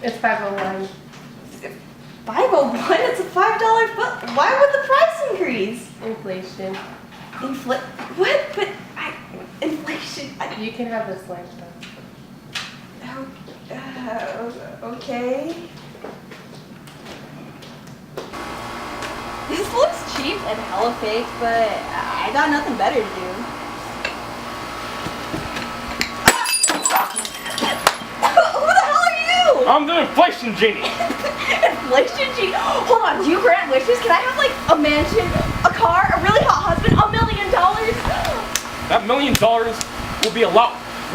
It's 501. 501? It's a $5 foot. Why would the price increase? Inflation. What? But inflation. You can have this lifestyle. Okay. This looks cheap and hella fake, but I got nothing better to do. Who the hell are you? I'm the inflation genie. Inflation genie? Hold on, do you grant wishes? Can I have like a mansion, a car, a really hot husband, $1 million? That $1 million will be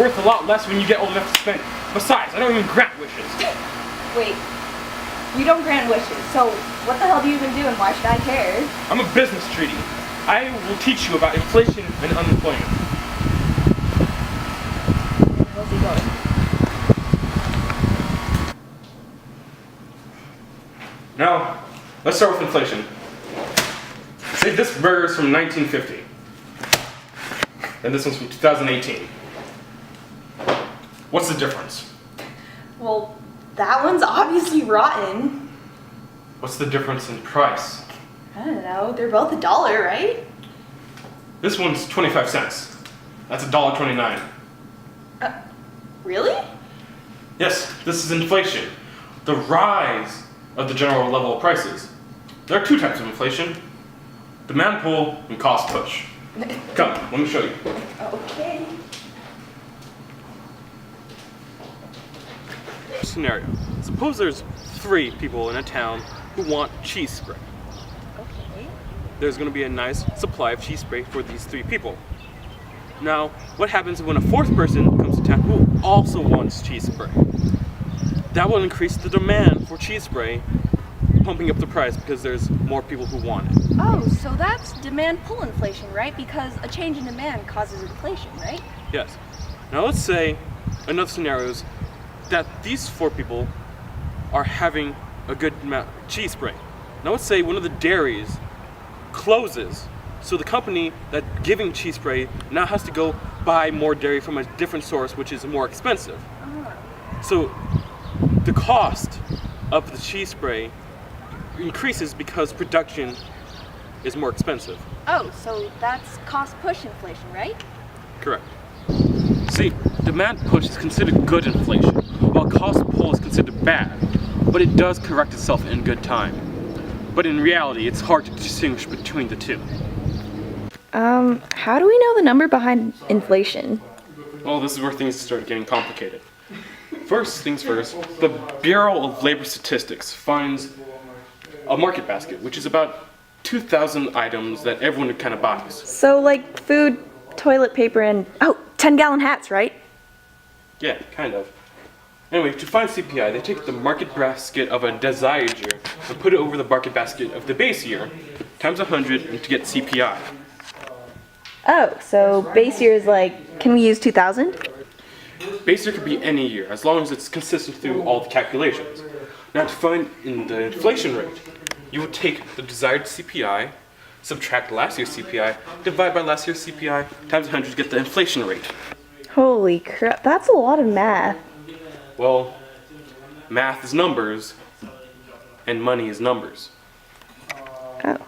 worth a lot less when you get old enough to spend it. Besides, I don't even grant wishes. Wait, you don't grant wishes, so what the hell do you even do and why should I care? I'm a business treaty. I will teach you about inflation and unemployment. Where's he going? Now, let's start with inflation. Say this burger is from 1950. And this one's from 2018. What's the difference? Well, that one's obviously rotten. What's the difference in price? I don't know, they're both $1, right? This one's 25 cents. That's $1.29. Really? Yes, this is inflation. The rise of the general level of prices. There are two types of inflation. Demand pull and cost push. Come, let me show you. Okay. Scenario. Suppose there's 3 people in a town who want cheese spray. Okay. There's going to be a nice supply of cheese spray for these 3 people. Now, what happens when a 4th person comes to town who also wants cheese spray? That will increase the demand for cheese spray, pumping up the price because there's more people who want it. Oh, so that's demand pull inflation, right? Because a change in demand causes inflation, right? Yes. Now let's say another scenario is that these 4 people are having a good amount of cheese spray. Now let's say one of the dairies closes, so the company that's giving cheese spray now has to go buy more dairy from a different source, which is more expensive. So the cost of the cheese spray increases because production is more expensive. Oh, so that's cost push inflation, right? Correct. See, demand push is considered good inflation, while cost pull is considered bad, but it does correct itself in good time. But in reality, it's hard to distinguish between the two. How do we know the number behind inflation? Well, this is where things start getting complicated. First things first, the Bureau of Labor Statistics finds a market basket, which is about 2,000 items that everyone kind of buys. So like food, toilet paper, and 10-gallon hats, right? Yeah, kind of. Anyway, to find CPI, they take the market basket of a desired year and put it over the market basket of the base year, times 100, and to get CPI. Oh, so base year is like, can we use 2000? Base year could be any year, as long as it's consistent through all the calculations. Now to find in the inflation rate, you would take the desired CPI, subtract last year's CPI, divide by last year's CPI, times 100 to get the inflation rate. Holy crap, that's a lot of math. Well, math is numbers, and money is numbers. Oh.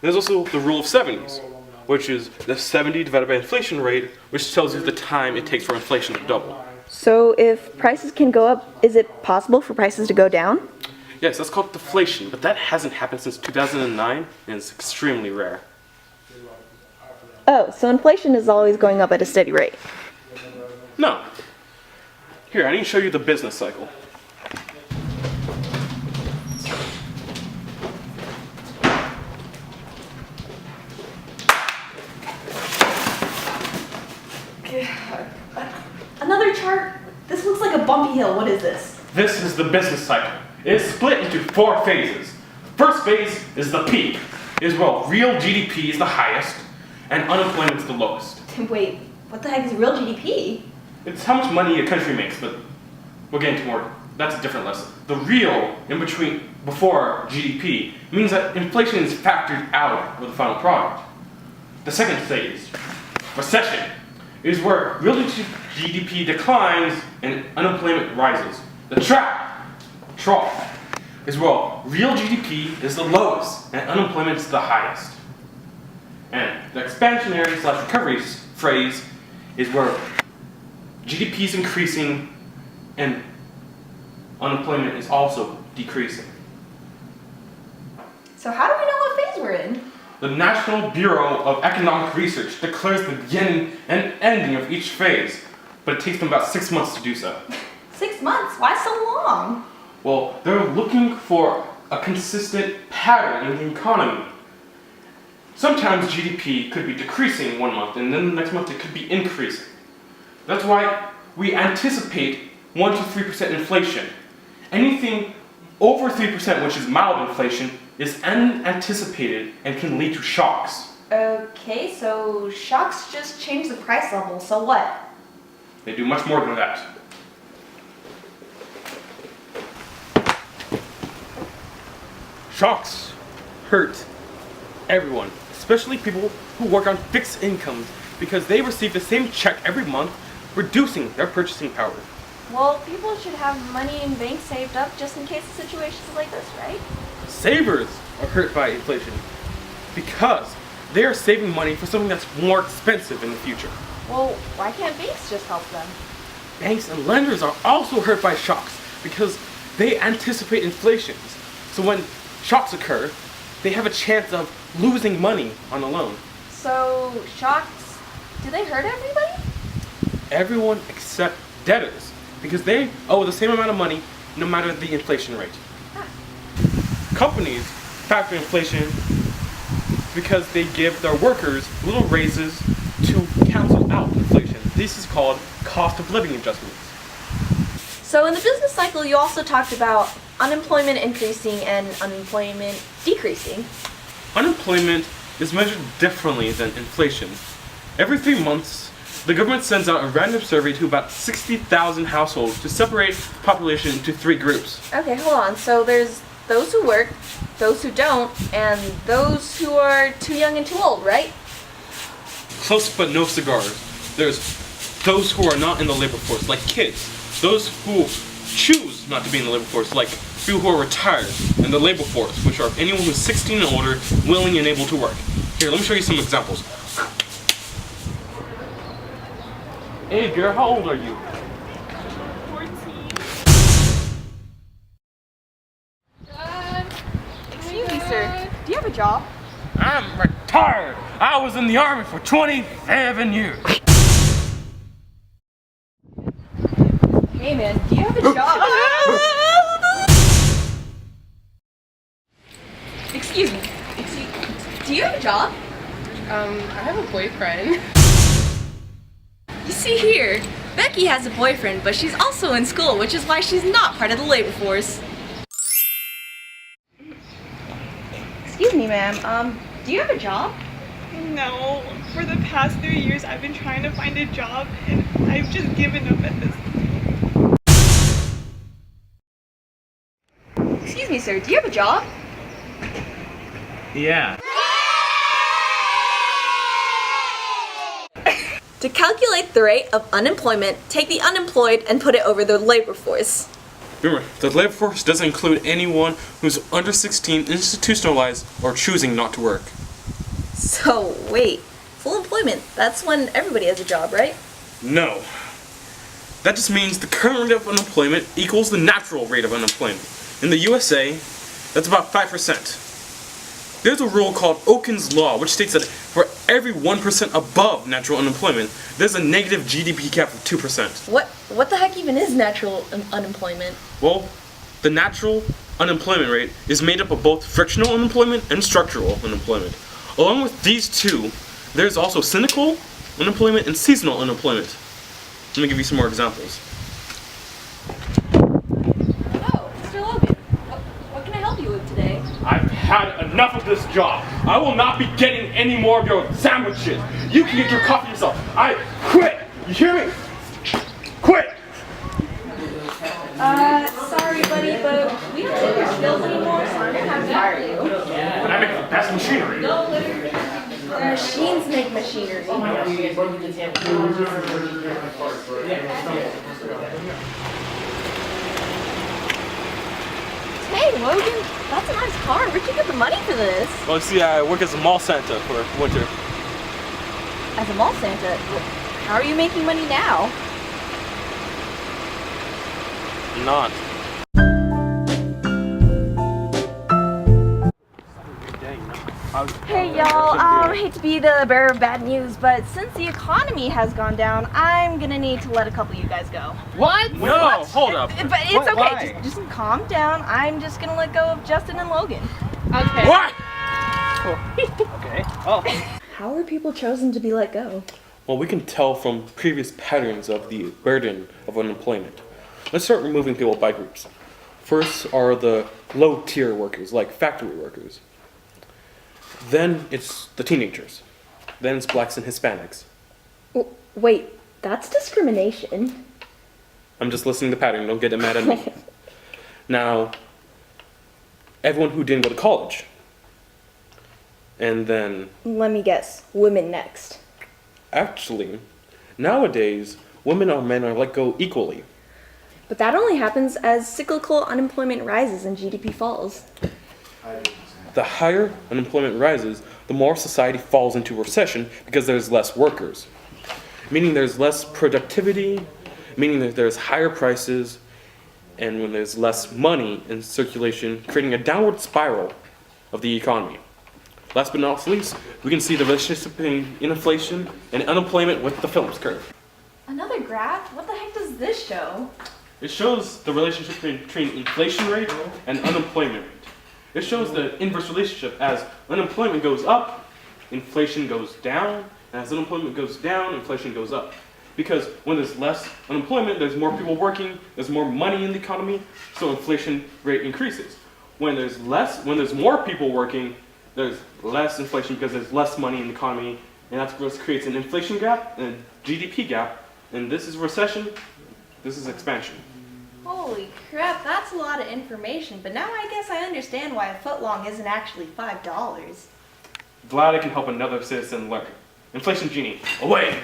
There's also the rule of 70s, which is the 70 divided by inflation rate, which tells you the time it takes for inflation to double. So if prices can go up, is it possible for prices to go down? Yes, that's called deflation, but that hasn't happened since 2009, and it's extremely rare. Oh, so inflation is always going up at a steady rate. No. Here, I need to show you the business cycle. Another chart? This looks like a bumpy hill. What is this? This is the business cycle. It is split into 4 phases. First phase is the peak. It is where real GDP is the highest and unemployment is the lowest. Wait, what the heck is real GDP? It's how much money a country makes, but we'll get into more. That's a different lesson. The real, in between, before GDP, means that inflation is factored out of the final product. The second phase, recession, is where real GDP declines and unemployment rises. The trap, trough is where real GDP is the lowest and unemployment is the highest. And the expansionary/recovery phrase is where GDP is increasing and unemployment is also decreasing. So how do we know what phase we're in? The National Bureau of Economic Research declares the beginning and ending of each phase, but it takes them about 6 months to do so. 6 months? Why so long? Well, they're looking for a consistent pattern in the economy. Sometimes GDP could be decreasing 1 month, and then the next month it could be increasing. That's why we anticipate 1 to 3% inflation. Anything over 3%, which is mild inflation, is unanticipated and can lead to shocks. Okay, so shocks just change the price level, so what? They do much more than that. Shocks hurt everyone, especially people who work on fixed incomes, because they receive the same check every month, reducing their purchasing power. Well, people should have money in banks saved up just in case of situations like this, right? Savers are hurt by inflation because they are saving money for something that's more expensive in the future. Well, why can't banks just help them? Banks and lenders are also hurt by shocks because they anticipate inflations. So when shocks occur, they have a chance of losing money on a loan. So, shocks, do they hurt everybody? Everyone except debtors, because they owe the same amount of money no matter the inflation rate. Companies factor inflation because they give their workers little raises to cancel out inflation. This is called cost of living adjustments. So in the business cycle, you also talked about unemployment increasing and unemployment decreasing. Unemployment is measured differently than inflation. Every 3 months, the government sends out a random survey to about 60,000 households to separate the population into 3 groups. Okay, hold on. So there's those who work, those who don't, and those who are too young and too old, right? Close but no cigars. There's those who are not in the labor force, like kids. Those who choose not to be in the labor force, like people who are retired, and the labor force, which are anyone who's 16 and older, willing and able to work. Here, let me show you some examples. Hey girl, how old are you? 14. Excuse me, sir. Do you have a job? I'm retired. I was in the army for 27 years. Hey, man, do you have a job? Excuse me. Do you have a job? I have a boyfriend. You see here, Becky has a boyfriend, but she's also in school, which is why she's not part of the labor force. Excuse me, ma'am. Do you have a job? No, for the past 3 years I've been trying to find a job and I've just given up at this. Excuse me, sir. Do you have a job? Yeah. To calculate the rate of unemployment, take the unemployed and put it over the labor force. Remember, the labor force doesn't include anyone who's under 16, institutionalized, or choosing not to work. So, wait. Full employment, that's when everybody has a job, right? No. That just means the current rate of unemployment equals the natural rate of unemployment. In the USA, that's about 5%. There's a rule called Okun's Law, which states that for every 1% above natural unemployment, there's a negative GDP cap of 2%. What the heck even is natural unemployment? Well, the natural unemployment rate is made up of both frictional unemployment and structural unemployment. Along with these two, there's also cyclical unemployment and seasonal unemployment. Let me give you some more examples. Oh, Mr. Logan. What can I help you with today? I've had enough of this job. I will not be getting any more of your sandwiches. You can get your coffee yourself. I quit. You hear me? Quit. Sorry, buddy, but we don't take your skills anymore, so we're gonna have to hire you. But I make the best machinery. Machines make machinery. Hey, Logan, that's a nice car. Where'd you get the money for this? Well, you see, I work as a mall Santa for winter. As a mall Santa, how are you making money now? Not. Hey y'all, I hate to be the bearer of bad news, but since the economy has gone down, I'm gonna need to let a couple of you guys go. What? No, hold up. But it's okay, just calm down. I'm just gonna let go of Justin and Logan. Okay. What? Okay. Oh. How are people chosen to be let go? Well, we can tell from previous patterns of the burden of unemployment. Let's start removing people by groups. First are the low-tier workers, like factory workers. Then it's the teenagers. Then it's blacks and Hispanics. Wait, that's discrimination. I'm just listening to the pattern, don't get mad at me. Now, everyone who didn't go to college. And then, Let me guess, women next. actually, nowadays, women and men are let go equally. But that only happens as cyclical unemployment rises and GDP falls. The higher unemployment rises, the more society falls into recession because there's less workers. Meaning there's less productivity, meaning that there's higher prices, and when there's less money in circulation, creating a downward spiral of the economy. Last but not least, we can see the relationship between inflation and unemployment with the Phillips curve. Another graph? What the heck does this show? It shows the relationship between inflation rate and unemployment rate. It shows the inverse relationship. As unemployment goes up, inflation goes down, and as unemployment goes down, inflation goes up. Because when there's less unemployment, there's more people working, there's more money in the economy, so inflation rate increases. When there's more people working, there's less inflation because there's less money in the economy, and that's what creates an inflation gap and a GDP gap. And this is recession, this is expansion. Holy crap, that's a lot of information, but now I guess I understand why a footlong isn't actually $5. Glad I can help another citizen learn. Inflation genie, away!